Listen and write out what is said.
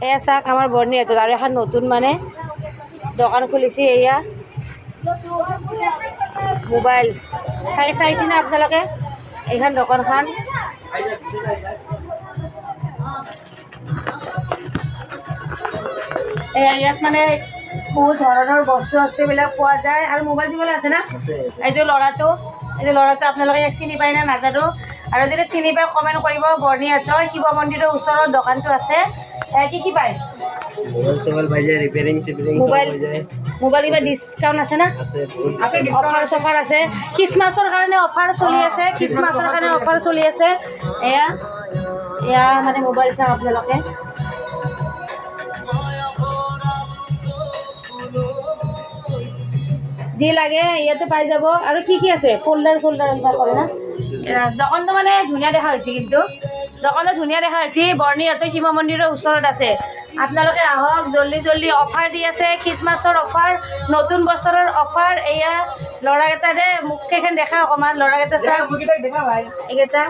এয়া চাওক আমাৰ বৰ্ণিহাটত আৰু এখন নতুন মানে দোকান খুলিছে। এয়া মোবাইল চাইছে না আপোনালোকে এইখন দোকানখন? ইয়াত মানে বহুত ধৰণৰ বস্তুবিলাক পোৱা যায় আৰু মোবাইল চোবাইল আছে না? এইটো ল'ৰাটো আপোনালোকে ইয়াক চিনি পায় না নাজানো, আৰু যদি চিনি পায় কমেণ্ট কৰিব। বৰ্ণিহাটৰ শিৱ মন্দিৰৰ ওচৰত দোকানটো আছে। কি পায়? মোবাইল কিবা ডিছকাউণ্ট আছে না? অফাৰ চফাৰ আছে। খ্ৰীষ্টমাছৰ কাৰণে অফাৰ চলি আছে। এয়া মানে মোবাইল চাওক আপোনালোকে। যি লাগে ইয়াতে পাই যাব। আৰু কি আছে? ফল্ডাৰ এইবিলাক কৰে না? দোকানটো মানে ধুনীয়া দেখা হৈছে, কিন্তু বৰ্ণিহাটৰ শিৱ মন্দিৰৰ ওচৰত আছে। আপোনালোকে আহক জল্দি অফাৰ দি আছে। খ্ৰীষ্টমাছৰ অফাৰ, নতুন বছৰৰ অফাৰ। এয়া ল'ৰাকেইটা দে মোক কেইখন দেখা অকণমান। ল'ৰাকেইটা চাওক এইকেইটা